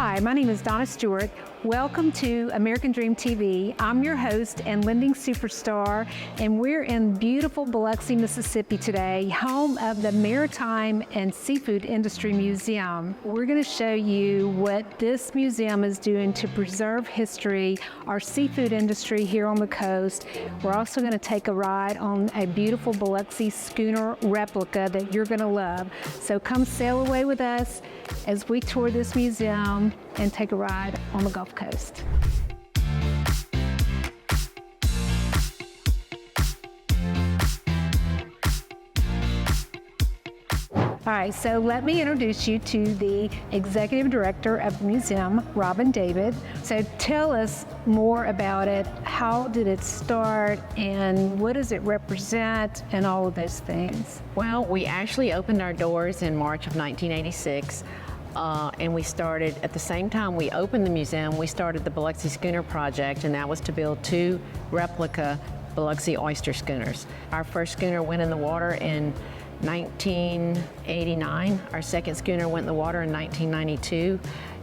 Hi, my name is Donna Stewart. Welcome to American Dream TV. I'm your host and lending superstar, and we're in beautiful Biloxi, Mississippi today, home of the Maritime and Seafood Industry Museum. We're going to show you what this museum is doing to preserve history, our seafood industry here on the coast. We're also going to take a ride on a beautiful Biloxi Schooner replica that you're going to love. So come sail away with us as we tour this museum and take a ride on the Gulf Coast. All right, so let me introduce you to the executive director of the museum, Robin David. So tell us more about it. How did it start and what does it represent and all of those things? Well, we actually opened our doors in March of 1986. And we started, at the same time we opened the museum, we started the Biloxi Schooner project, and that was to build 2 replica Biloxi oyster schooners. Our first schooner went in the water in 1989. Our second schooner went in the water in 1992,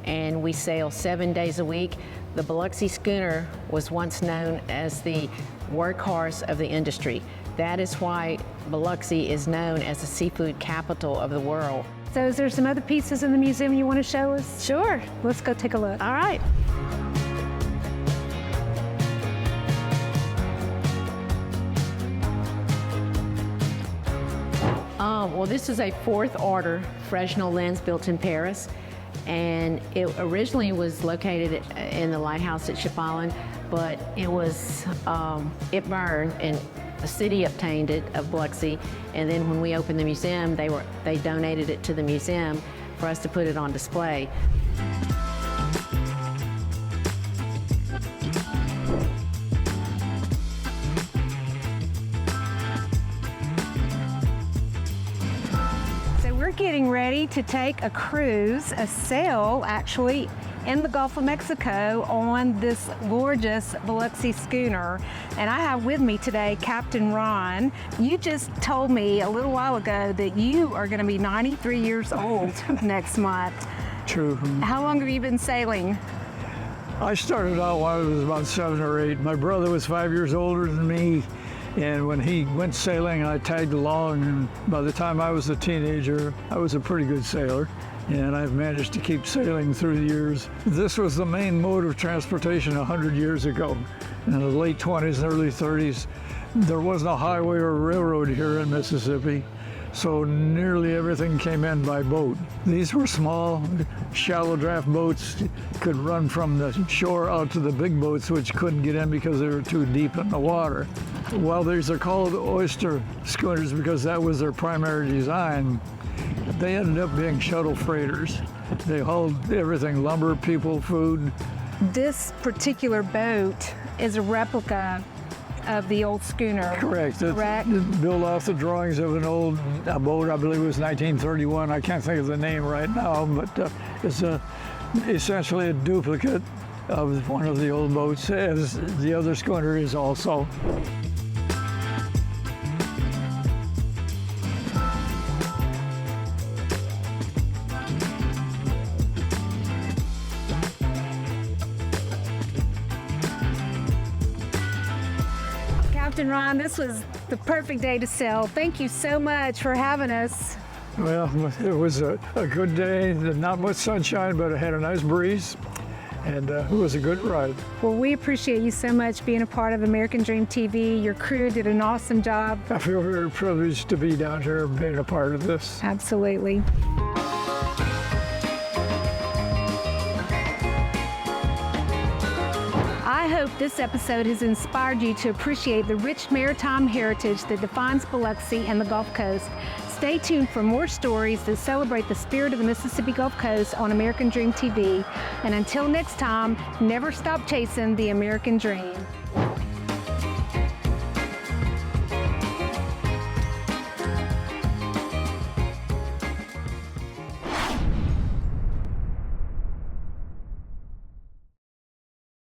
and we sail 7 days a week. The Biloxi Schooner was once known as the workhorse of the industry. That is why Biloxi is known as the seafood capital of the world. So is there some other pieces in the museum you want to show us? Sure. Let's go take a look. All right. Well, this is a 4th order Fresnel lens built in Paris, and it originally was located in the Lighthouse at Ship Island, but it was, it burned, and the city obtained it of Biloxi, and then when we opened the museum, they donated it to the museum for us to put it on display. So we're getting ready to take a cruise, a sail actually, in the Gulf of Mexico on this gorgeous Biloxi schooner. And I have with me today Captain Ron. You just told me a little while ago that you are going to be 93 years old next month. True. How long have you been sailing? I started out when I was about 7 or 8. My brother was 5 years older than me, and when he went sailing, I tagged along, and by the time I was a teenager, I was a pretty good sailor. And I've managed to keep sailing through the years. This was the main mode of transportation 100 years ago. In the late 20s and early 30s, there wasn't a highway or railroad here in Mississippi, so nearly everything came in by boat. These were small, shallow draft boats, could run from the shore out to the big boats, which couldn't get in because they were too deep in the water. While these are called oyster schooners because that was their primary design, they ended up being shuttle freighters. They hauled everything, lumber, people, food. This particular boat is a replica of the old schooner. Correct. Correct. It's built off the drawings of an old boat, I believe it was 1931. I can't think of the name right now, but it's essentially a duplicate of one of the old boats, as the other schooner is also. Captain Ron, this was the perfect day to sail. Thank you so much for having us. Well, it was a good day. Not much sunshine, but it had a nice breeze, and it was a good ride. Well, we appreciate you so much being a part of American Dream TV. Your crew did an awesome job. I feel very privileged to be down here being a part of this. Absolutely. I hope this episode has inspired you to appreciate the rich maritime heritage that defines Biloxi and the Gulf Coast. Stay tuned for more stories that celebrate the spirit of the Mississippi Gulf Coast on American Dream TV. And until next time, never stop chasing the American dream.